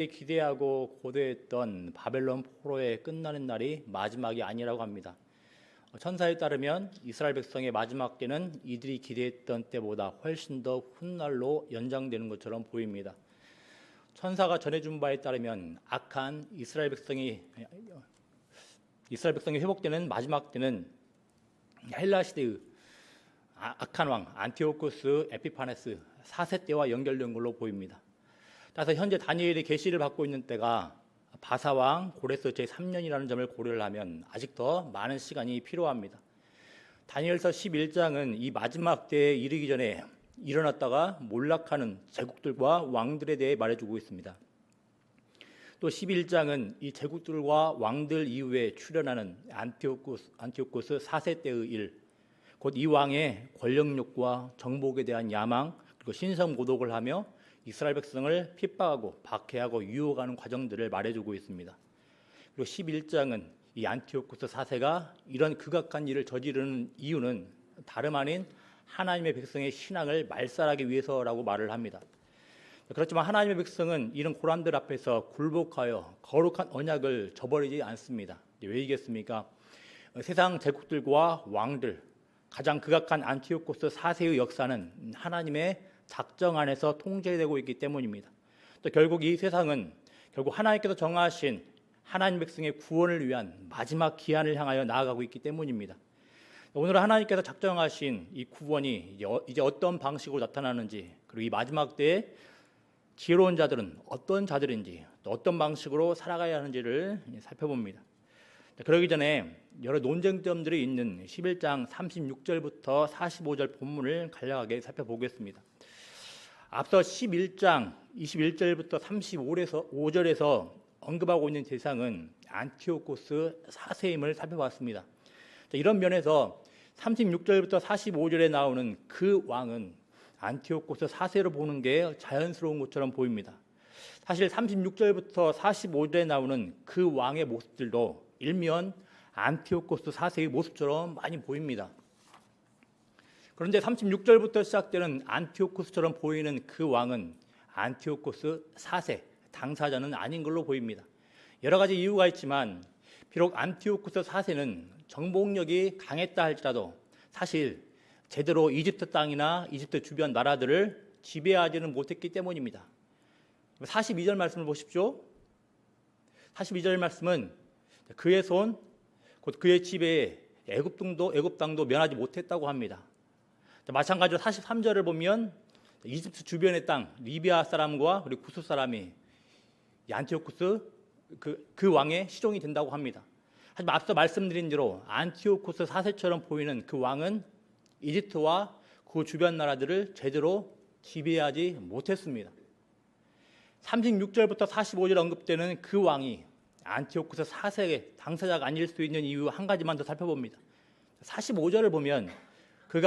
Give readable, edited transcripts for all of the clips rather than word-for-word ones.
기대하고 고대했던 바벨론 포로의 끝나는 날이 마지막이 아니라고 합니다. 천사에 따르면 이스라엘 백성의 마지막 때는 이들이 기대했던 때보다 훨씬 더 훗날로 연장되는 것처럼 보입니다. 천사가 전해준 바에 따르면 악한 이스라엘 백성이 회복되는 마지막 때는 헬라 시대의 악한 왕 안티오코스 에피파네스 4세 때와 연결된 걸로 보입니다. 따라서 현재 다니엘이 계시를 받고 있는 때가 바사왕 고레스 제3년이라는 점을 고려를 하면 아직 더 많은 시간이 필요합니다. 다니엘서 11장은 이 마지막 때에 이르기 전에 일어났다가 몰락하는 제국들과 왕들에 대해 말해주고 있습니다. 또 11장은 이 제국들과 왕들 이후에 출현하는 안티오코스 4세 때의 일, 곧 이 왕의 권력욕과 정복에 대한 야망, 그리고 신성모독을 하며 이스라엘 백성을 핍박하고 박해하고 유혹하는 과정들을 말해주고 있습니다. 그리고 11장은 이 안티오코스 4세가 이런 극악한 일을 저지르는 이유는 다름 아닌 하나님의 백성의 신앙을 말살하기 위해서라고 말을 합니다. 그렇지만 하나님의 백성은 이런 고난들 앞에서 굴복하여 거룩한 언약을 저버리지 않습니다. 왜이겠습니까? 세상 제국들과 왕들, 가장 극악한 안티오코스 4세의 역사는 하나님의 작정 안에서 통제되고 있기 때문입니다. 또 결국 이 세상은 하나님께서 정하신 하나님 백성의 구원을 위한 마지막 기한을 향하여 나아가고 있기 때문입니다. 오늘 하나님께서 작정하신 이 구원이 이제 어떤 방식으로 나타나는지, 그리고 이 마지막 때에 지혜로운 자들은 어떤 자들인지, 또 어떤 방식으로 살아가야 하는지를 살펴봅니다. 그러기 전에 여러 논쟁점들이 있는 11장 36절부터 45절 본문을 간략하게 살펴보겠습니다. 앞서 11장 21절부터 35절에서 언급하고 있는 대상은 안티오코스 4세임을 살펴봤습니다. 이런 면에서 36절부터 45절에 나오는 그 왕은 안티오코스 4세로 보는 게 자연스러운 것처럼 보입니다. 사실 36절부터 45절에 나오는 그 왕의 모습들도 일면 안티오코스 4세의 모습처럼 많이 보입니다. 그런데 36절부터 시작되는 안티오코스처럼 보이는 그 왕은 안티오코스 4세, 당사자는 아닌 걸로 보입니다. 여러 가지 이유가 있지만 비록 안티오코스 4세는 정복력이 강했다 할지라도 사실 제대로 이집트 땅이나 이집트 주변 나라들을 지배하지는 못했기 때문입니다. 42절 말씀을 보십시오. 42절 말씀은 그의 손, 곧 그의 지배에 애굽 땅도 면하지 못했다고 합니다. 마찬가지로 43절을 보면 이집트 주변의 땅, 리비아 사람과 그리고 구스 사람이 안티오코스 그 왕의 시종이 된다고 합니다. 하지만 앞서 말씀드린 대로 안티오코스 4세처럼 보이는 그 왕은 이집트와 그 주변 나라들을 제대로 지배하지 못했습니다. 36절부터 45절 언급되는 그 왕이 안티오코스 4세의 당사자가 아닐 수 있는 이유 한 가지만 더 살펴봅니다. 45절을 보면 그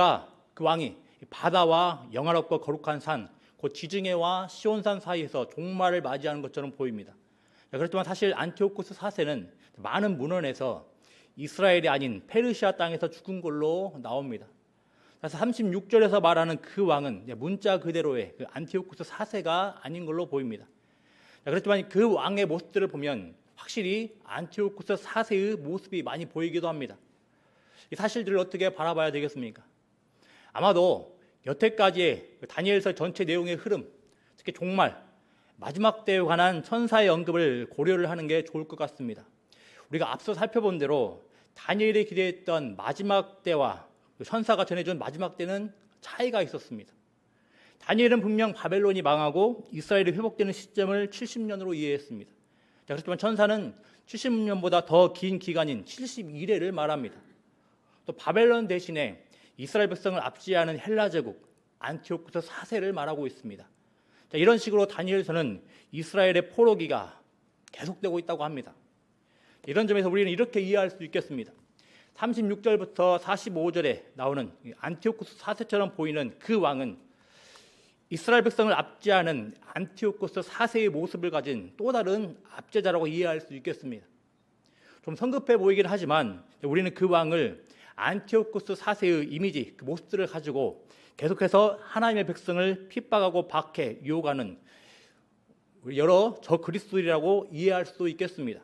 왕이 바다와 영화롭고 거룩한 산, 곧 지중해와 시온산 사이에서 종말을 맞이하는 것처럼 보입니다. 그렇지만 사실 안티오코스 4세는 많은 문헌에서 이스라엘이 아닌 페르시아 땅에서 죽은 걸로 나옵니다. 그래서 36절에서 말하는 그 왕은 문자 그대로의 그 안티오코스 4세가 아닌 걸로 보입니다. 그렇지만 그 왕의 모습들을 보면 확실히 안티오코스 4세의 모습이 많이 보이기도 합니다. 이 사실들을 어떻게 바라봐야 되겠습니까? 아마도 여태까지의 다니엘서 전체 내용의 흐름, 특히 종말, 마지막 때에 관한 천사의 언급을 고려를 하는 게 좋을 것 같습니다. 우리가 앞서 살펴본 대로 다니엘이 기대했던 마지막 때와 천사가 전해준 마지막 때는 차이가 있었습니다. 다니엘은 분명 바벨론이 망하고 이스라엘이 회복되는 시점을 70년으로 이해했습니다. 그렇지만 천사는 70년보다 더 긴 기간인 71회를 말합니다. 또 바벨론 대신에 이스라엘 백성을 압제하는 헬라 제국 안티오코스 4세를 말하고 있습니다. 이런 식으로 다니엘서는 이스라엘의 포로기가 계속되고 있다고 합니다. 이런 점에서 우리는 이렇게 이해할 수 있겠습니다. 36절부터 45절에 나오는 안티오코스 4세처럼 보이는 그 왕은 이스라엘 백성을 압제하는 안티오코스 4세의 모습을 가진 또 다른 압제자라고 이해할 수 있겠습니다. 좀 성급해 보이긴 하지만 우리는 그 왕을 안티오코스 4세의 이미지, 그 모습들을 가지고 계속해서 하나님의 백성을 핍박하고 박해, 유혹하는 여러 저그리스도인이라고 이해할 수도 있겠습니다.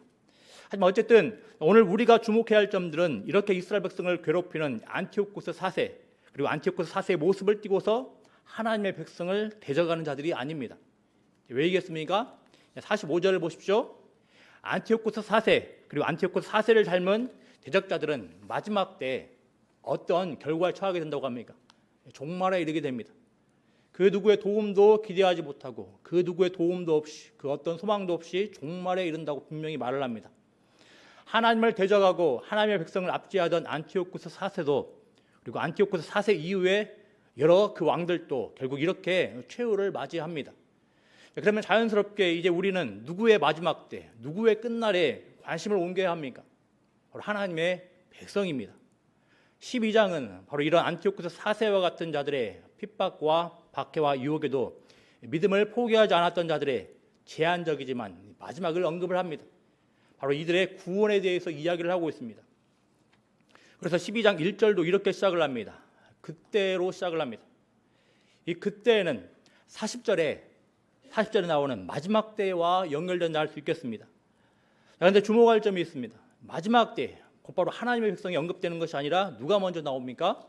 하지만 어쨌든 오늘 우리가 주목해야 할 점들은 이렇게 이스라엘 백성을 괴롭히는 안티오코스 4세 그리고 안티오코스 4세의 모습을 띠고서 하나님의 백성을 대적하는 자들이 아닙니다. 왜 이겠습니까? 45절을 보십시오. 안티오코스 4세 그리고 안티오코스 4세를 닮은 대적자들은 마지막 때 어떤 결과에 처하게 된다고 합니까? 종말에 이르게 됩니다. 그 누구의 도움도 기대하지 못하고 그 누구의 도움도 없이 그 어떤 소망도 없이 종말에 이른다고 분명히 말을 합니다. 하나님을 대적하고 하나님의 백성을 압제하던 안티오코스 4세도 그리고 안티오코스 4세 이후에 여러 그 왕들도 결국 이렇게 최후를 맞이합니다. 그러면 자연스럽게 이제 우리는 누구의 마지막 때, 누구의 끝날에 관심을 옮겨야 합니까? 바로 하나님의 백성입니다. 12장은 바로 이런 안티오코스 4세와 같은 자들의 핍박과 박해와 유혹에도 믿음을 포기하지 않았던 자들의 제한적이지만 마지막을 언급을 합니다. 바로 이들의 구원에 대해서 이야기를 하고 있습니다. 그래서 12장 1절도 이렇게 시작을 합니다. 그때로 시작을 합니다. 이 그때는 40절에 나오는 마지막 때와 연결된다 할 수 있겠습니다. 그런데 주목할 점이 있습니다. 마지막 때 곧바로 하나님의 백성이 언급되는 것이 아니라 누가 먼저 나옵니까?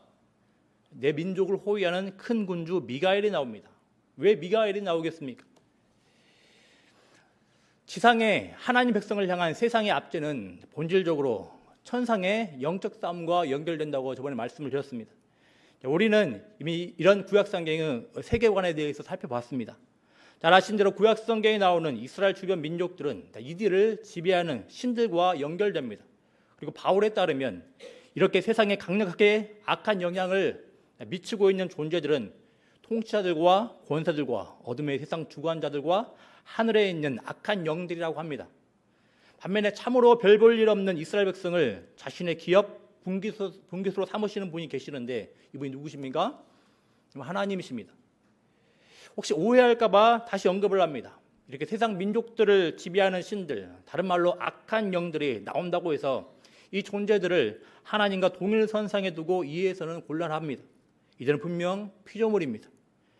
내 민족을 호위하는 큰 군주 미가엘이 나옵니다. 왜 미가엘이 나오겠습니까? 지상에 하나님 백성을 향한 세상의 압제는 본질적으로 천상의 영적 싸움과 연결된다고 저번에 말씀을 드렸습니다. 우리는 이미 이런 구약성경의 세계관에 대해서 살펴봤습니다. 잘 아신 대로 구약성경에 나오는 이스라엘 주변 민족들은 이들을 지배하는 신들과 연결됩니다. 그리고 바울에 따르면 이렇게 세상에 강력하게 악한 영향을 미치고 있는 존재들은 통치자들과 권사들과 어둠의 세상 주관자들과 하늘에 있는 악한 영들이라고 합니다. 반면에 참으로 별 볼 일 없는 이스라엘 백성을 자신의 기업 분깃으로 삼으시는 분이 계시는데 이분이 누구십니까? 하나님이십니다. 혹시 오해할까 봐 다시 언급을 합니다. 이렇게 세상 민족들을 지배하는 신들, 다른 말로 악한 영들이 나온다고 해서 이 존재들을 하나님과 동일선상에 두고 이해해서는 곤란합니다. 이들은 분명 피조물입니다.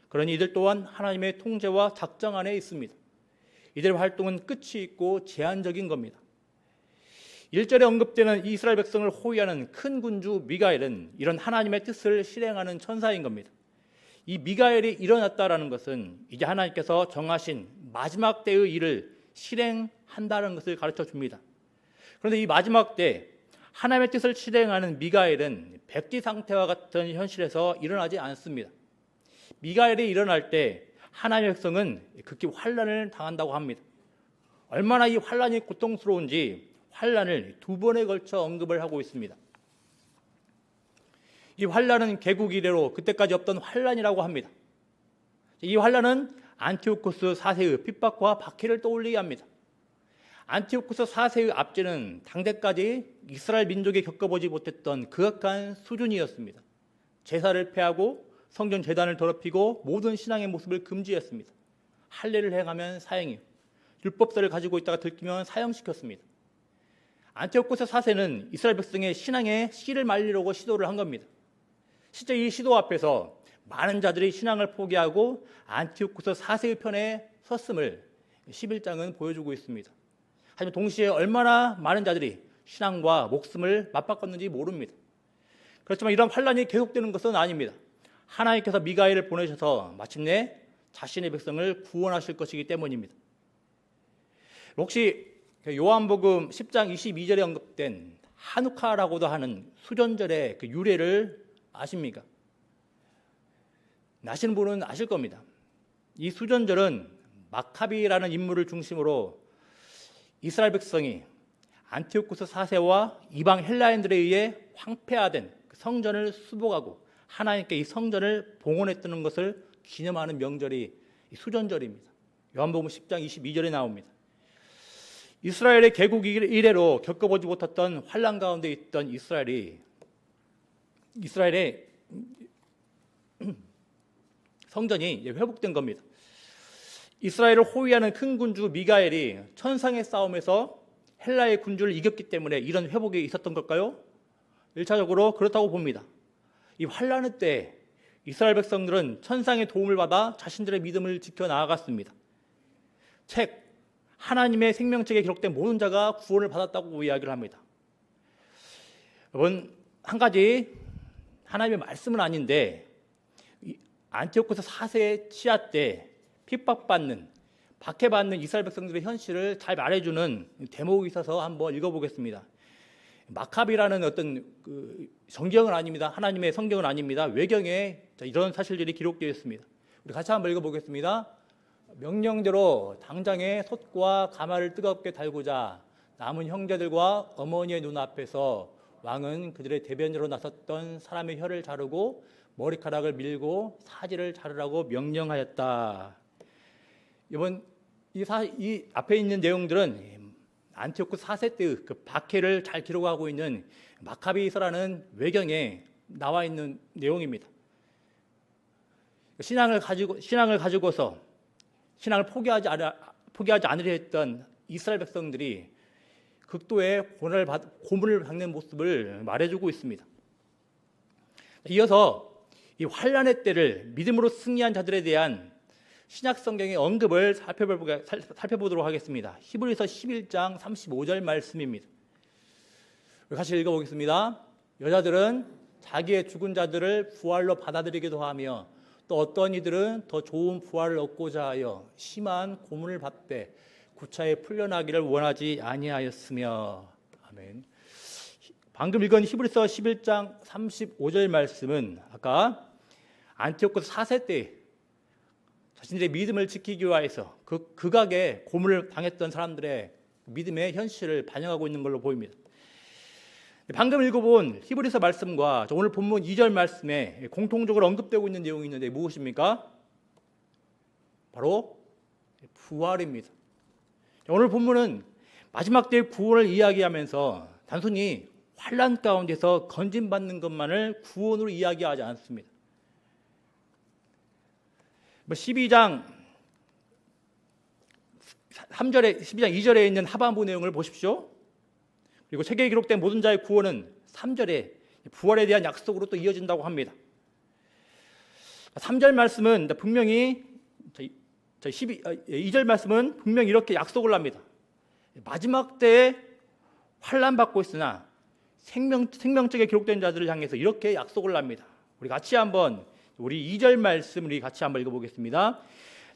그러니 이들 또한 하나님의 통제와 작정 안에 있습니다. 이들의 활동은 끝이 있고 제한적인 겁니다. 1절에 언급되는 이스라엘 백성을 호위하는 큰 군주 미가엘은 이런 하나님의 뜻을 실행하는 천사인 겁니다. 이 미가엘이 일어났다라는 것은 이제 하나님께서 정하신 마지막 때의 일을 실행한다는 것을 가르쳐 줍니다. 그런데 이 마지막 때 하나님의 뜻을 실행하는 미가엘은 백지 상태와 같은 현실에서 일어나지 않습니다. 미가엘이 일어날 때 하나님의 백성은 극히 환난을 당한다고 합니다. 얼마나 이 환난이 고통스러운지 환난을 2번에 걸쳐 언급을 하고 있습니다. 이 환난은 개국 이래로 그때까지 없던 환난이라고 합니다. 이 환난은 안티오코스 4세의 핍박과 박해를 떠올리게 합니다. 안티오코스 4세의 압제는 당대까지 이스라엘 민족이 겪어보지 못했던 극악한 수준이었습니다. 제사를 폐하고 성전 제단을 더럽히고 모든 신앙의 모습을 금지했습니다. 할례를 행하면 사형이요, 율법서를 가지고 있다가 들키면 사형시켰습니다. 안티오코스 4세는 이스라엘 백성의 신앙의 씨를 말리려고 시도를 한 겁니다. 실제 이 시도 앞에서 많은 자들이 신앙을 포기하고 안티오코스 4세의 편에 섰음을 11장은 보여주고 있습니다. 하지만 동시에 얼마나 많은 자들이 신앙과 목숨을 맞바꿨는지 모릅니다. 그렇지만 이런 환난이 계속되는 것은 아닙니다. 하나님께서 미가엘을 보내셔서 마침내 자신의 백성을 구원하실 것이기 때문입니다. 혹시 요한복음 10장 22절에 언급된 하누카라고도 하는 수전절의 그 유래를 아십니까? 아시는 분은 아실 겁니다. 이 수전절은 마카비라는 인물을 중심으로 이스라엘 백성이 안티오코스 4세와 이방 헬라인들에 의해 황폐화된 성전을 수복하고 하나님께 이 성전을 봉헌했다는 것을 기념하는 명절이 수전절입니다. 요한복음 10장 22절에 나옵니다. 이스라엘의 개국 이래로 겪어보지 못했던 환난 가운데 있던 이스라엘의 성전이 회복된 겁니다. 이스라엘을 호위하는 큰 군주 미가엘이 천상의 싸움에서 헬라의 군주를 이겼기 때문에 이런 회복이 있었던 걸까요? 1차적으로 그렇다고 봅니다. 이 환난의 때 이스라엘 백성들은 천상의 도움을 받아 자신들의 믿음을 지켜 나아갔습니다. 책 하나님의 생명책에 기록된 모든 자가 구원을 받았다고 이야기를 합니다. 여러분, 한 가지 하나님의 말씀은 아닌데 안티오코스 4세 치하 때 핍박받는, 박해받는 이스라엘 백성들의 현실을 잘 말해주는 대목이 있어서 한번 읽어보겠습니다. 마카비라는 어떤 성경은 아닙니다. 하나님의 성경은 아닙니다. 외경에 이런 사실들이 기록되어 있습니다. 우리 같이 한번 읽어보겠습니다. 명령대로 당장에 솥과 가마를 뜨겁게 달고자 남은 형제들과 어머니의 눈앞에서 왕은 그들의 대변자로 나섰던 사람의 혀를 자르고 머리카락을 밀고 사지를 자르라고 명령하였다. 이번 이 앞에 있는 내용들은 안티오코스 4세 때의 그 박해를 잘 기록하고 있는 마카비서라는 외경에 나와 있는 내용입니다. 신앙을 가지고서 신앙을 포기하지 않으려 했던 이스라엘 백성들이 극도의 고문을 받는 모습을 말해주고 있습니다. 이어서 이 환란의 때를 믿음으로 승리한 자들에 대한 신약 성경의 언급을 살펴보도록 하겠습니다. 히브리서 11장 35절 말씀입니다. 같이 읽어보겠습니다. 여자들은 자기의 죽은 자들을 부활로 받아들이기도 하며 또 어떤 이들은 더 좋은 부활을 얻고자 하여 심한 고문을 받되 구차에 풀려나기를 원하지 아니하였으며. 아멘. 방금 읽은 히브리서 11장 35절 말씀은 아까 안티오코스 4세 때 자신들의 믿음을 지키기 위해서 극악의 고문을 당했던 사람들의 믿음의 현실을 반영하고 있는 걸로 보입니다. 방금 읽어본 히브리서 말씀과 오늘 본문 2절 말씀에 공통적으로 언급되고 있는 내용이 있는데 무엇입니까? 바로 부활입니다. 오늘 본문은 마지막 때의 구원을 이야기하면서 단순히 환난 가운데서 건진받는 것만을 구원으로 이야기하지 않습니다. 12장 2절에 있는 하반부 내용을 보십시오. 그리고 책에 기록된 모든 자의 구원은 3절에 부활에 대한 약속으로 또 이어진다고 합니다. 3절 말씀은 분명히 2절 말씀은 분명히 이렇게 약속을 합니다. 마지막 때에 환난받고 있으나 생명책에 기록된 자들을 향해서 이렇게 약속을 합니다. 우리 같이 한번 우리 2절 말씀 우리 같이 한번 읽어보겠습니다.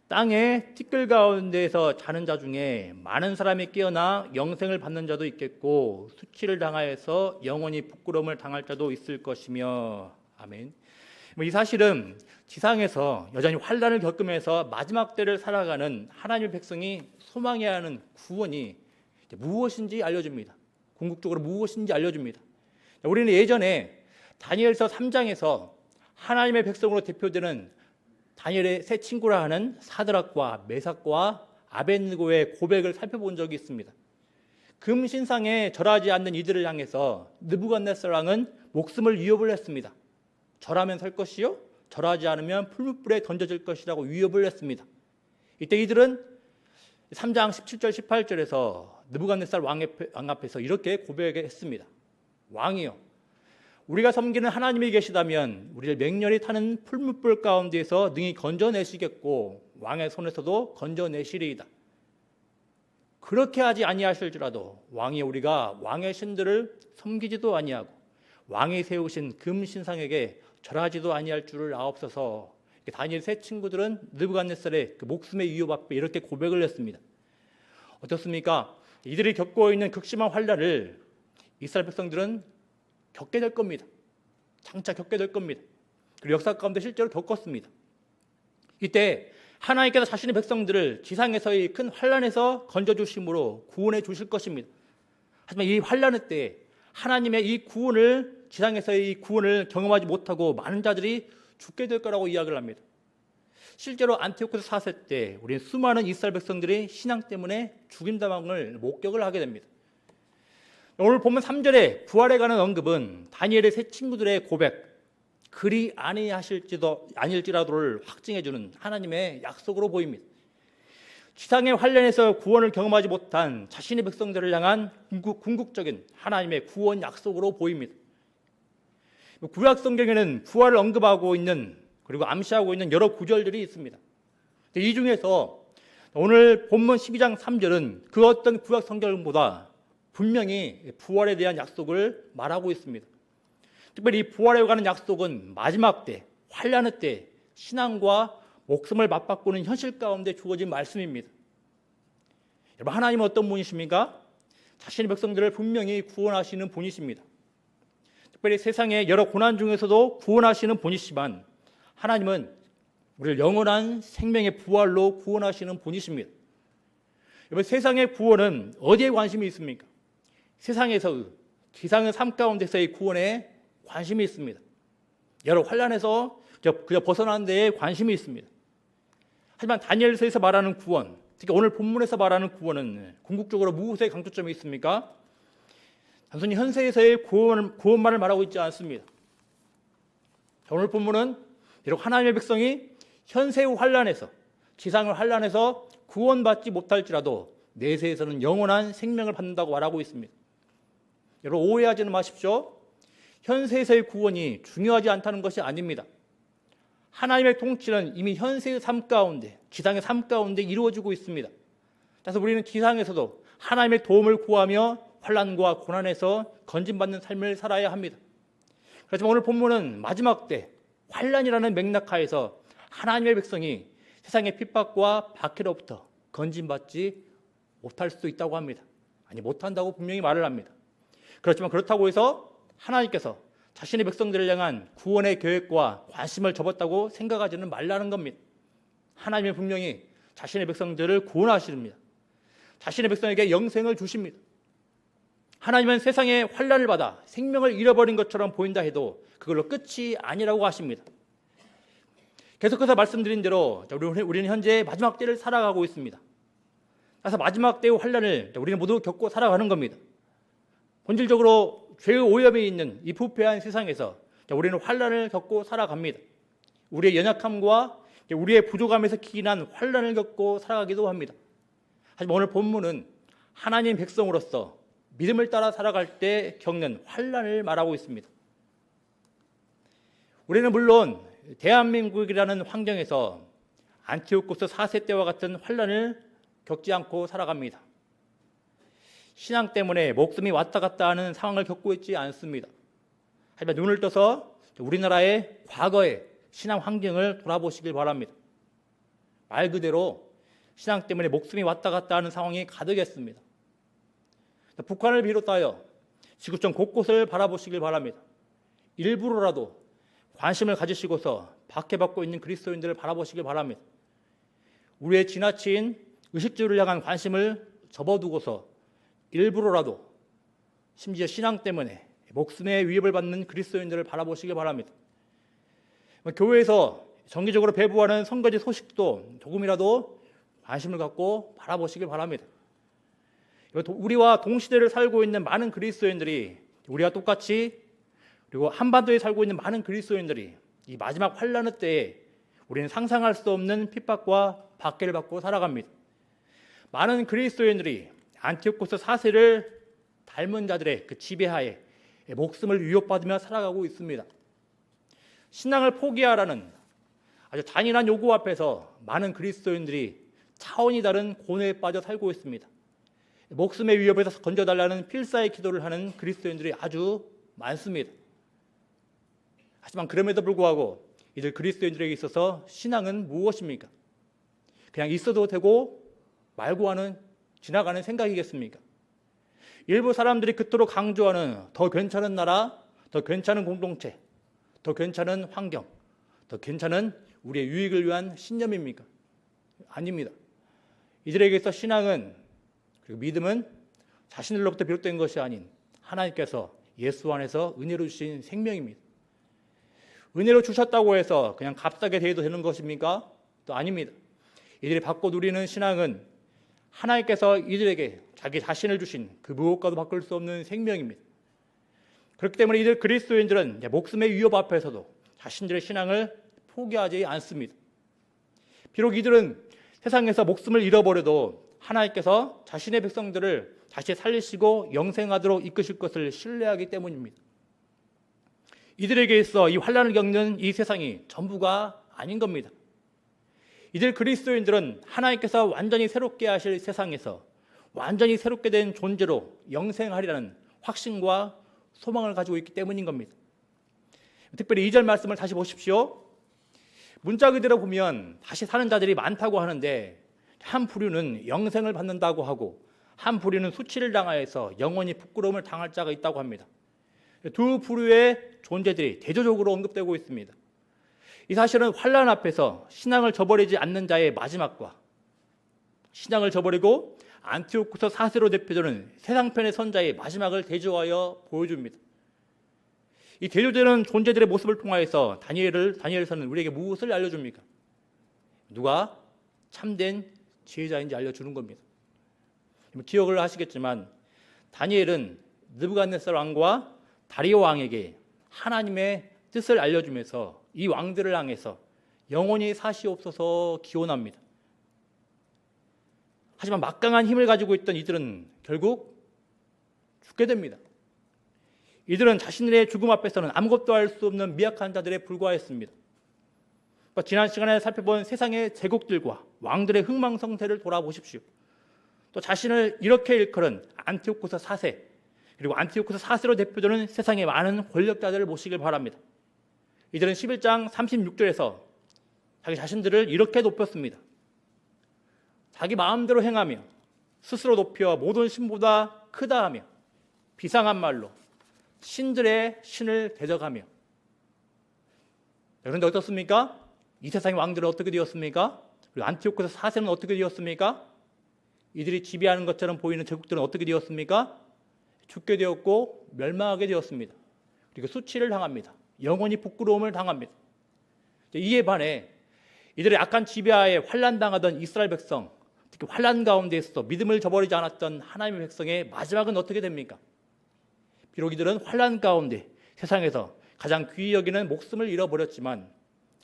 땅의 티끌 가운데에서 자는 자 중에 많은 사람이 깨어나 영생을 받는 자도 있겠고 수치를 당하여서 영원히 부끄러움을 당할 자도 있을 것이며. 아멘. 이 사실은 지상에서 여전히 환난을 겪으면서 마지막 때를 살아가는 하나님의 백성이 소망해야 하는 구원이 무엇인지 알려줍니다. 궁극적으로 무엇인지 알려줍니다. 우리는 예전에 다니엘서 3장에서 하나님의 백성으로 대표되는 다니엘의 세 친구라 하는 사드락과 메삭과 아벳느고의 고백을 살펴본 적이 있습니다. 금 신상에 절하지 않는 이들을 향해서 느부갓네살 왕은 목숨을 위협을 했습니다. 절하면 살 것이요 절하지 않으면 풀무불에 던져질 것이라고 위협을 했습니다. 이때 이들은 3장 17절 18절에서 느부갓네살 왕 앞에서 이렇게 고백했습니다. 왕이요, 우리가 섬기는 하나님이 계시다면 우리를 맹렬히 타는 풀무불 가운데에서 능히 건져내시겠고 왕의 손에서도 건져내시리이다. 그렇게 하지 아니하실지라도 왕이 우리가 왕의 신들을 섬기지도 아니하고 왕이 세우신 금 신상에게 절하지도 아니할 줄을 아옵소서. 다니엘 세 친구들은 느부갓네살의 그 목숨의 위협 앞에 이렇게 고백을 했습니다. 어떻습니까? 이들이 겪고 있는 극심한 환난을 이스라엘 백성들은 겪게 될 겁니다. 장차 겪게 될 겁니다. 그리고 역사 가운데 실제로 겪었습니다. 이때 하나님께서 자신의 백성들을 지상에서의 큰 환난에서 건져주심으로 구원해 주실 것입니다. 하지만 이 환난의 때에 하나님의 이 구원을, 지상에서의 이 구원을 경험하지 못하고 많은 자들이 죽게 될 거라고 이야기를 합니다. 실제로 안티오코스 4세 때 우리는 수많은 이스라엘 백성들이 신앙 때문에 죽임당함을 목격을 하게 됩니다. 오늘 보면 3절에 부활에 관한 언급은 다니엘의 세 친구들의 고백, 그리 아닐지라도를 확증해주는 하나님의 약속으로 보입니다. 지상의 환난에서 구원을 경험하지 못한 자신의 백성들을 향한 궁극적인 하나님의 구원 약속으로 보입니다. 구약 성경에는 부활을 언급하고 있는, 그리고 암시하고 있는 여러 구절들이 있습니다. 이 중에서 오늘 본문 12장 3절은 그 어떤 구약 성경보다 분명히 부활에 대한 약속을 말하고 있습니다. 특별히 이 부활에 관한 약속은 마지막 때, 환난의 때 신앙과 목숨을 맞바꾸는 현실 가운데 주어진 말씀입니다. 여러분, 하나님은 어떤 분이십니까? 자신의 백성들을 분명히 구원하시는 분이십니다. 특별히 세상의 여러 고난 중에서도 구원하시는 분이시지만 하나님은 우리를 영원한 생명의 부활로 구원하시는 분이십니다. 여러분, 세상의 구원은 어디에 관심이 있습니까? 세상에서 지상의 삶 가운데서의 구원에 관심이 있습니다. 여러 환난에서 그저 벗어나는 데에 관심이 있습니다. 하지만 다니엘서에서 말하는 구원, 특히 오늘 본문에서 말하는 구원은 궁극적으로 무엇에 강조점이 있습니까? 단순히 현세에서의 구원만을 말하고 있지 않습니다. 오늘 본문은 비록 하나님의 백성이 현세의 환난에서, 지상의 환난에서 구원받지 못할지라도 내세에서는 영원한 생명을 받는다고 말하고 있습니다. 여러분, 오해하지는 마십시오. 현세에서의 구원이 중요하지 않다는 것이 아닙니다. 하나님의 통치는 이미 현세의 삶 가운데, 지상의 삶 가운데 이루어지고 있습니다. 그래서 우리는 지상에서도 하나님의 도움을 구하며 환난과 고난에서 건진받는 삶을 살아야 합니다. 그렇지만 오늘 본문은 마지막 때 환난이라는 맥락하에서 하나님의 백성이 세상의 핍박과 박해로부터 건진받지 못할 수도 있다고 합니다. 아니, 못한다고 분명히 말을 합니다. 그렇지만 그렇다고 해서 하나님께서 자신의 백성들을 향한 구원의 계획과 관심을 접었다고 생각하지는 말라는 겁니다. 하나님은 분명히 자신의 백성들을 구원하십니다. 자신의 백성에게 영생을 주십니다. 하나님은 세상의 환난을 받아 생명을 잃어버린 것처럼 보인다 해도 그걸로 끝이 아니라고 하십니다. 계속해서 말씀드린 대로 우리는 현재 마지막 때를 살아가고 있습니다. 그래서 마지막 때의 환난을 우리는 모두 겪고 살아가는 겁니다. 본질적으로 죄의 오염이 있는 이 부패한 세상에서 우리는 환난을 겪고 살아갑니다. 우리의 연약함과 우리의 부족함에서 기인한 환난을 겪고 살아가기도 합니다. 하지만 오늘 본문은 하나님 백성으로서 믿음을 따라 살아갈 때 겪는 환난을 말하고 있습니다. 우리는 물론 대한민국이라는 환경에서 안티오코스 4세 때와 같은 환난을 겪지 않고 살아갑니다. 신앙 때문에 목숨이 왔다 갔다 하는 상황을 겪고 있지 않습니다. 하지만 눈을 떠서 우리나라의 과거의 신앙 환경을 돌아보시길 바랍니다. 말 그대로 신앙 때문에 목숨이 왔다 갔다 하는 상황이 가득했습니다. 북한을 비롯하여 지구촌 곳곳을 바라보시길 바랍니다. 일부러라도 관심을 가지시고서 박해받고 있는 그리스도인들을 바라보시길 바랍니다. 우리의 지나친 의식주를 향한 관심을 접어두고서 일부러라도 심지어 신앙 때문에 목숨의 위협을 받는 그리스도인들을 바라보시길 바랍니다. 교회에서 정기적으로 배부하는 선거지 소식도 조금이라도 관심을 갖고 바라보시길 바랍니다. 우리와 동시대를 살고 있는 많은 그리스도인들이 우리와 똑같이 그리고 한반도에 살고 있는 많은 그리스도인들이 이 마지막 환난의 때에 우리는 상상할 수 없는 핍박과 박해를 받고 살아갑니다. 많은 그리스도인들이 안티오코스 4세를 닮은 자들의 그 지배하에 목숨을 위협받으며 살아가고 있습니다. 신앙을 포기하라는 아주 잔인한 요구 앞에서 많은 그리스도인들이 차원이 다른 고뇌에 빠져 살고 있습니다. 목숨의 위협에서 건져달라는 필사의 기도를 하는 그리스도인들이 아주 많습니다. 하지만 그럼에도 불구하고 이들 그리스도인들에게 있어서 신앙은 무엇입니까? 그냥 있어도 되고 말고 하는 지나가는 생각이겠습니까? 일부 사람들이 그토록 강조하는 더 괜찮은 나라, 더 괜찮은 공동체, 더 괜찮은 환경, 더 괜찮은 우리의 유익을 위한 신념입니까? 아닙니다. 이들에게서 신앙은 그리고 믿음은 자신들로부터 비롯된 것이 아닌 하나님께서 예수 안에서 은혜로 주신 생명입니다. 은혜로 주셨다고 해서 그냥 값싸게 대해도 되는 것입니까? 또 아닙니다. 이들이 받고 누리는 신앙은 하나님께서 이들에게 자기 자신을 주신 그 무엇과도 바꿀 수 없는 생명입니다. 그렇기 때문에 이들 그리스도인들은 목숨의 위협 앞에서도 자신들의 신앙을 포기하지 않습니다. 비록 이들은 세상에서 목숨을 잃어버려도 하나님께서 자신의 백성들을 다시 살리시고 영생하도록 이끄실 것을 신뢰하기 때문입니다. 이들에게 있어 이 환난을 겪는 이 세상이 전부가 아닌 겁니다. 이들 그리스도인들은 하나님께서 완전히 새롭게 하실 세상에서 완전히 새롭게 된 존재로 영생하리라는 확신과 소망을 가지고 있기 때문인 겁니다. 특별히 2절 말씀을 다시 보십시오. 문자 그대로 보면 다시 사는 자들이 많다고 하는데 한 부류는 영생을 받는다고 하고 한 부류는 수치를 당하여서 영원히 부끄러움을 당할 자가 있다고 합니다. 두 부류의 존재들이 대조적으로 언급되고 있습니다. 이 사실은 환난 앞에서 신앙을 저버리지 않는 자의 마지막과 신앙을 저버리고 안티오쿠스 4세로 대표되는 세상편의 선자의 마지막을 대조하여 보여줍니다. 이 대조되는 존재들의 모습을 통하여서 다니엘서는 우리에게 무엇을 알려줍니까? 누가 참된 지혜자인지 알려주는 겁니다. 기억을 하시겠지만 다니엘은 느부갓네살 왕과 다리오 왕에게 하나님의 뜻을 알려주면서 이 왕들을 향해서 영원히 사시옵소서 기원합니다. 하지만 막강한 힘을 가지고 있던 이들은 결국 죽게 됩니다. 이들은 자신들의 죽음 앞에서는 아무것도 할 수 없는 미약한 자들에 불과했습니다. 지난 시간에 살펴본 세상의 제국들과 왕들의 흥망성쇠를 돌아보십시오. 또 자신을 이렇게 일컬은 안티오쿠스 4세 그리고 안티오쿠스 4세로 대표되는 세상의 많은 권력자들을 모시길 바랍니다. 이들은 11장 36절에서 자기 자신들을 이렇게 높였습니다. 자기 마음대로 행하며 스스로 높여 모든 신보다 크다 하며 비상한 말로 신들의 신을 대적하며. 그런데 어떻습니까? 이 세상의 왕들은 어떻게 되었습니까? 그리고 안티오쿠스 4세는 어떻게 되었습니까? 이들이 지배하는 것처럼 보이는 제국들은 어떻게 되었습니까? 죽게 되었고 멸망하게 되었습니다. 그리고 수치를 당합니다. 영원히 부끄러움을 당합니다. 이에 반해 이들의 악한 지배하에 환난당하던 이스라엘 백성, 특히 환난 가운데 있어 믿음을 저버리지 않았던 하나님의 백성의 마지막은 어떻게 됩니까? 비록 이들은 환난 가운데 세상에서 가장 귀히 여기는 목숨을 잃어버렸지만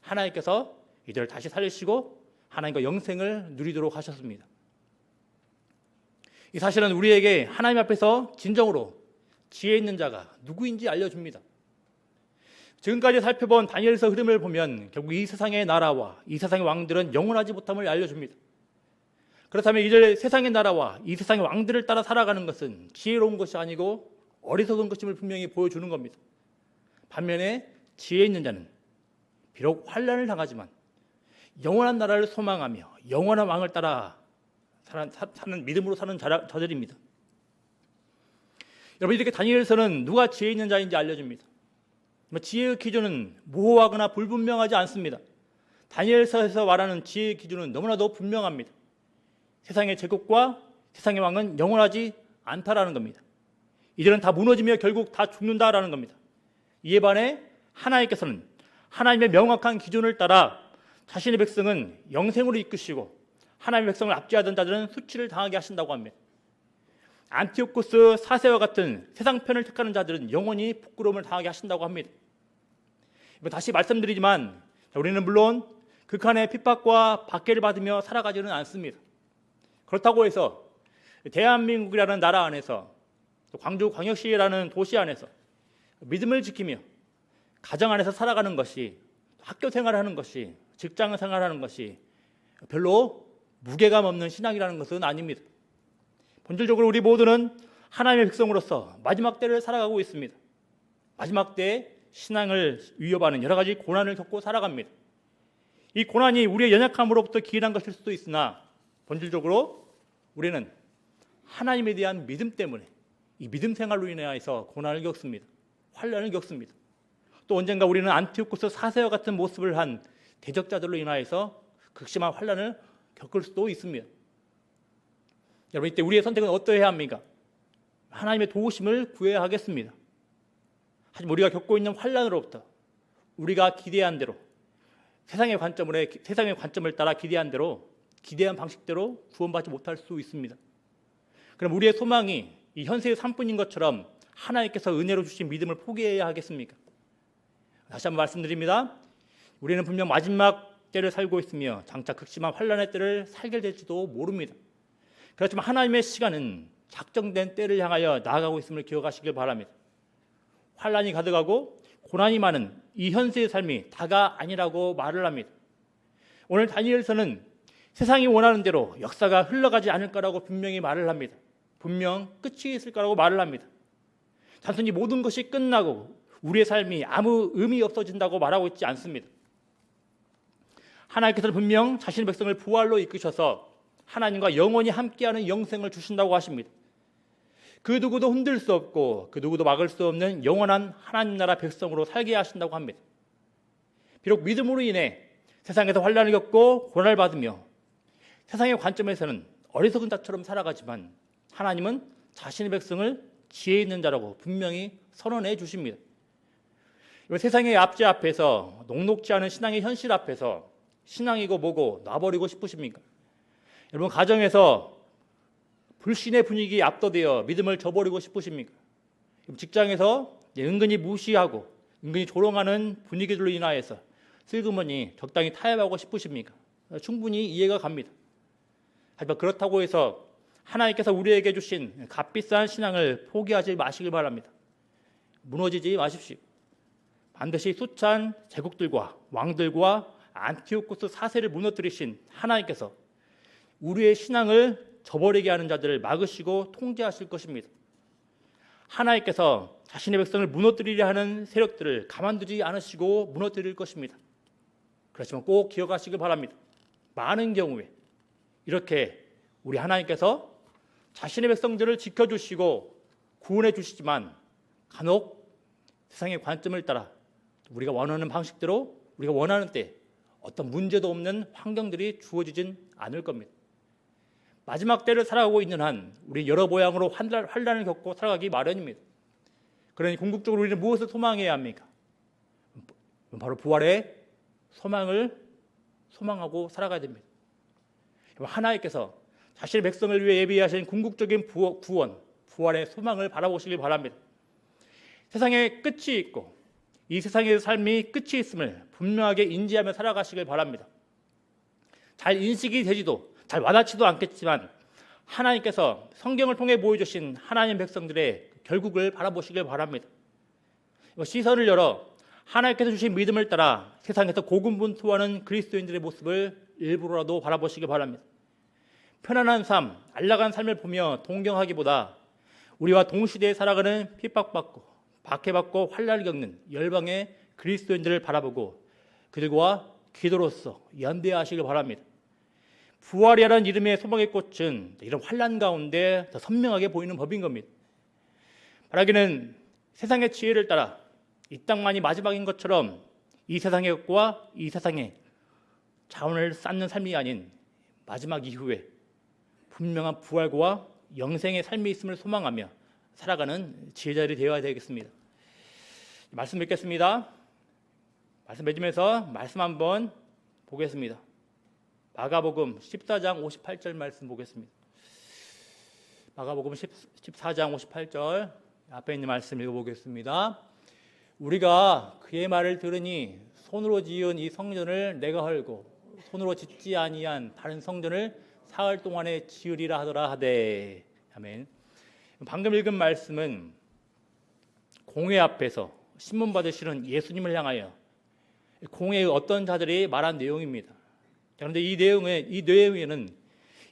하나님께서 이들을 다시 살리시고 하나님과 영생을 누리도록 하셨습니다. 이 사실은 우리에게 하나님 앞에서 진정으로 지혜 있는 자가 누구인지 알려줍니다. 지금까지 살펴본 다니엘서 흐름을 보면 결국 이 세상의 나라와 이 세상의 왕들은 영원하지 못함을 알려줍니다. 그렇다면 이들 세상의 나라와 이 세상의 왕들을 따라 살아가는 것은 지혜로운 것이 아니고 어리석은 것임을 분명히 보여주는 겁니다. 반면에 지혜 있는 자는 비록 환난을 당하지만 영원한 나라를 소망하며 영원한 왕을 따라 사는 믿음으로 사는 자들입니다. 여러분, 이렇게 다니엘서는 누가 지혜 있는 자인지 알려줍니다. 지혜의 기준은 모호하거나 불분명하지 않습니다. 다니엘서에서 말하는 지혜의 기준은 너무나도 분명합니다. 세상의 제국과 세상의 왕은 영원하지 않다라는 겁니다. 이들은 다 무너지며 결국 다 죽는다라는 겁니다. 이에 반해 하나님께서는 하나님의 명확한 기준을 따라 자신의 백성은 영생으로 이끄시고 하나님의 백성을 압제하던 자들은 수치를 당하게 하신다고 합니다. 안티오쿠스 4세와 같은 세상편을 택하는 자들은 영원히 부끄러움을 당하게 하신다고 합니다. 다시 말씀드리지만 우리는 물론 극한의 핍박과 박해를 받으며 살아가지는 않습니다. 그렇다고 해서 대한민국이라는 나라 안에서 또 광주광역시라는 도시 안에서 믿음을 지키며 가정 안에서 살아가는 것이, 학교 생활하는 것이, 직장 생활하는 것이 별로 무게감 없는 신앙이라는 것은 아닙니다. 본질적으로 우리 모두는 하나님의 백성으로서 마지막 때를 살아가고 있습니다. 마지막 때에 신앙을 위협하는 여러 가지 고난을 겪고 살아갑니다. 이 고난이 우리의 연약함으로부터 기인한 것일 수도 있으나 본질적으로 우리는 하나님에 대한 믿음 때문에 이 믿음 생활로 인하여서 고난을 겪습니다. 환난을 겪습니다. 또 언젠가 우리는 안티오쿠스 4세와 같은 모습을 한 대적자들로 인하여서 극심한 환난을 겪을 수도 있습니다. 여러분, 이때 우리의 선택은 어떠해야 합니까? 하나님의 도우심을 구해야 하겠습니다. 하지만 우리가 겪고 있는 환난으로부터 우리가 기대한 대로 세상의 관점을 따라 기대한 대로, 기대한 방식대로 구원받지 못할 수 있습니다. 그럼 우리의 소망이 이 현세의 삶뿐인 것처럼 하나님께서 은혜로 주신 믿음을 포기해야 하겠습니까? 다시 한번 말씀드립니다. 우리는 분명 마지막 때를 살고 있으며 장차 극심한 환난의 때를 살게 될지도 모릅니다. 그렇지만 하나님의 시간은 작정된 때를 향하여 나아가고 있음을 기억하시길 바랍니다. 환난이 가득하고 고난이 많은 이 현세의 삶이 다가 아니라고 말을 합니다. 오늘 다니엘서는 세상이 원하는 대로 역사가 흘러가지 않을 거라고 분명히 말을 합니다. 분명 끝이 있을 거라고 말을 합니다. 단순히 모든 것이 끝나고 우리의 삶이 아무 의미 없어진다고 말하고 있지 않습니다. 하나님께서는 분명 자신의 백성을 부활로 이끄셔서 하나님과 영원히 함께하는 영생을 주신다고 하십니다. 그 누구도 흔들 수 없고 그 누구도 막을 수 없는 영원한 하나님 나라 백성으로 살게 하신다고 합니다. 비록 믿음으로 인해 세상에서 환난을 겪고 고난을 받으며 세상의 관점에서는 어리석은 자처럼 살아가지만 하나님은 자신의 백성을 지혜 있는 자라고 분명히 선언해 주십니다. 세상의 압제 앞에서 녹록지 않은 신앙의 현실 앞에서 신앙이고 뭐고 놔버리고 싶으십니까? 여러분 가정에서 불신의 분위기에 압도되어 믿음을 저버리고 싶으십니까? 직장에서 은근히 무시하고 은근히 조롱하는 분위기들로 인하여서 슬그머니 적당히 타협하고 싶으십니까? 충분히 이해가 갑니다. 하지만 그렇다고 해서 하나님께서 우리에게 주신 값비싼 신앙을 포기하지 마시길 바랍니다. 무너지지 마십시오. 반드시 수찬 제국들과 왕들과 안티오코스 4세를 무너뜨리신 하나님께서 우리의 신앙을 저버리게 하는 자들을 막으시고 통제하실 것입니다. 하나님께서 자신의 백성을 무너뜨리려 하는 세력들을 가만두지 않으시고 무너뜨릴 것입니다. 그렇지만 꼭 기억하시길 바랍니다. 많은 경우에 이렇게 우리 하나님께서 자신의 백성들을 지켜주시고 구원해 주시지만 간혹 세상의 관점을 따라 우리가 원하는 방식대로 우리가 원하는 때 어떤 문제도 없는 환경들이 주어지진 않을 겁니다. 마지막 때를 살아가고 있는 한 우리 여러 모양으로 환난을 겪고 살아가기 마련입니다. 그러니 궁극적으로 우리는 무엇을 소망해야 합니까? 바로 부활의 소망을 소망하고 살아가야 됩니다. 하나님께서 자신의 백성을 위해 예비하신 궁극적인 구원, 부활의 소망을 바라보시길 바랍니다. 세상에 끝이 있고 이 세상의 삶이 끝이 있음을 분명하게 인지하며 살아가시길 바랍니다. 잘 인식이 되지도 잘 와닿지도 않겠지만 하나님께서 성경을 통해 보여주신 하나님 백성들의 결국을 바라보시길 바랍니다. 시선을 열어 하나님께서 주신 믿음을 따라 세상에서 고군분투하는 그리스도인들의 모습을 일부러라도 바라보시길 바랍니다. 편안한 삶, 안락한 삶을 보며 동경하기보다 우리와 동시대에 살아가는 핍박받고 박해받고 환난을 겪는 열방의 그리스도인들을 바라보고 그들과 기도로서 연대하시길 바랍니다. 부활이라는 이름의 소망의 꽃은 이런 환난 가운데 더 선명하게 보이는 법인 겁니다. 바라기는 세상의 지혜를 따라 이 땅만이 마지막인 것처럼 이 세상의 것과 이 세상의 자원을 쌓는 삶이 아닌 마지막 이후에 분명한 부활과 영생의 삶이 있음을 소망하며 살아가는 지혜자들이 되어야 되겠습니다. 말씀 맺겠습니다. 말씀 맺으면서 말씀 한번 보겠습니다. 마가복음 14장 58절 말씀 보겠습니다. 마가복음 14장 58절 앞에 있는 말씀 읽어보겠습니다. 우리가 그의 말을 들으니 손으로 지은 이 성전을 내가 헐고 손으로 짓지 아니한 다른 성전을 사흘 동안에 지으리라 하더라 하되. 아멘. 방금 읽은 말씀은 공회 앞에서 신문 받으시는 예수님을 향하여 공회의 어떤 자들이 말한 내용입니다. 그런데 이 내용에는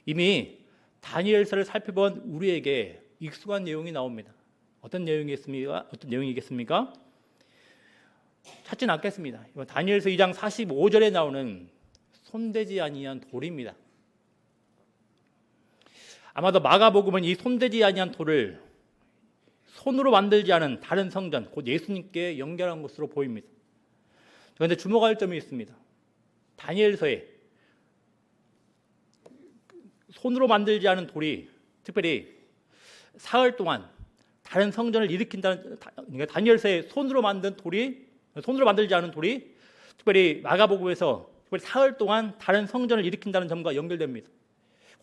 이미 다니엘서를 살펴본 우리에게 익숙한 내용이 나옵니다. 어떤 내용이겠습니까? 찾지는 않겠습니다. 다니엘서 2장 45절에 나오는 손대지 아니한 돌입니다. 아마도 마가복음은 이 손대지 아니한 돌을 손으로 만들지 않은 다른 성전, 곧 예수님께 연결한 것으로 보입니다. 그런데 주목할 점이 있습니다. 다니엘서에 손으로 만들지 않은 돌이 특별히 사흘 동안 다른 성전을 일으킨다는, 그러니까 다니엘서에 손으로 만들지 않은 돌이 특별히 마가복음에서 특별히 사흘 동안 다른 성전을 일으킨다는 점과 연결됩니다.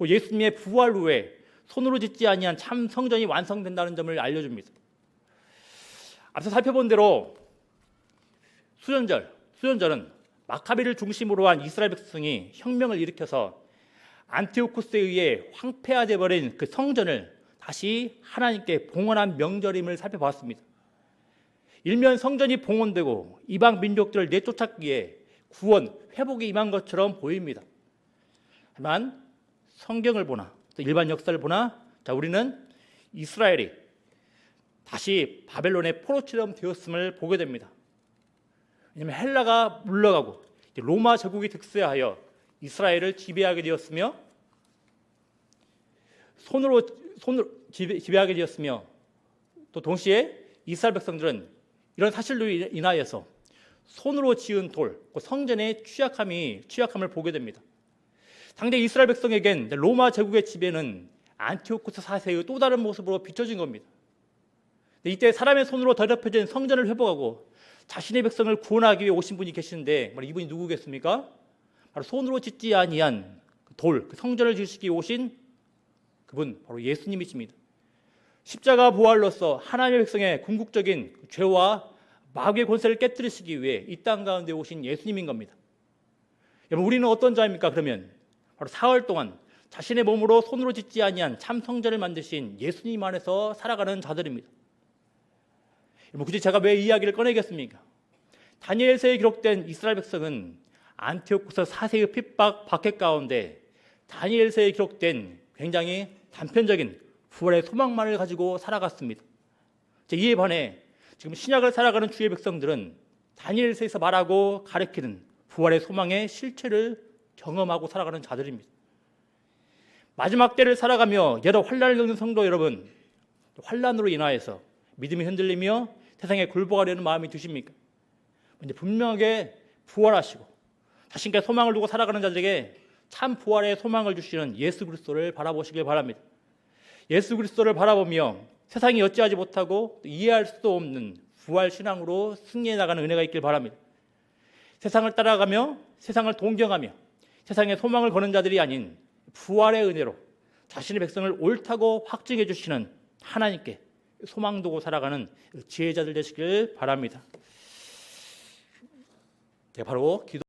예수님의 부활 후에 손으로 짓지 아니한 참 성전이 완성된다는 점을 알려줍니다. 앞서 살펴본 대로 수전절은 마카비를 중심으로 한 이스라엘 백성이 혁명을 일으켜서 안티오코스에 의해 황폐화되어 버린 그 성전을 다시 하나님께 봉헌한 명절임을 살펴봤습니다. 일면 성전이 봉헌되고 이방 민족들을 내쫓았기에 구원, 회복이 임한 것처럼 보입니다. 하지만 성경을 보나 또 일반 역사를 보나 우리는 이스라엘이 다시 바벨론의 포로처럼 되었음을 보게 됩니다. 왜냐하면 헬라가 물러가고 로마 제국이 득세하여 이스라엘을 지배하게 되었으며 손으로 지배하게 되었으며 또 동시에 이스라엘 백성들은 이런 사실로 인하여서 손으로 지은 돌, 성전의 취약함을 보게 됩니다. 당대 이스라엘 백성에겐 로마 제국의 지배는 안티오쿠스 4세의 또 다른 모습으로 비춰진 겁니다. 이때 사람의 손으로 더럽혀진 성전을 회복하고 자신의 백성을 구원하기 위해 오신 분이 계시는데 이분이 누구겠습니까? 바로 손으로 짓지 아니한 돌, 성전을 지으시기 오신 그분 바로 예수님이십니다. 십자가 부활로서 하나님의 백성의 궁극적인 죄와 마귀의 권세를 깨뜨리시기 위해 이 땅 가운데 오신 예수님인 겁니다. 여러분, 우리는 어떤 자입니까? 그러면 바로 사흘 동안 자신의 몸으로 손으로 짓지 아니한 참 성전을 만드신 예수님 안에서 살아가는 자들입니다. 여러분, 굳이 제가 왜 이 이야기를 꺼내겠습니까? 다니엘서에 기록된 이스라엘 백성은 안티오쿠스 4세의 핍박 박해 가운데 다니엘서에 기록된 굉장히 단편적인 부활의 소망만을 가지고 살아갔습니다. 이에 반해 지금 신약을 살아가는 주의 백성들은 다니엘서에서 말하고 가르치는 부활의 소망의 실체를 경험하고 살아가는 자들입니다. 마지막 때를 살아가며 여러 환난을 겪는 성도 여러분, 환난으로 인하여서 믿음이 흔들리며 세상에 굴복하려는 마음이 드십니까? 분명하게 부활하시고 자신께 소망을 두고 살아가는 자들에게 참 부활의 소망을 주시는 예수 그리스도를 바라보시길 바랍니다. 예수 그리스도를 바라보며 세상이 어찌하지 못하고 이해할 수도 없는 부활 신앙으로 승리해 나가는 은혜가 있길 바랍니다. 세상을 따라가며 세상을 동경하며 세상에 소망을 거는 자들이 아닌 부활의 은혜로 자신의 백성을 옳다고 확증해 주시는 하나님께 소망 두고 살아가는 지혜자들 되시길 바랍니다. 바로 기도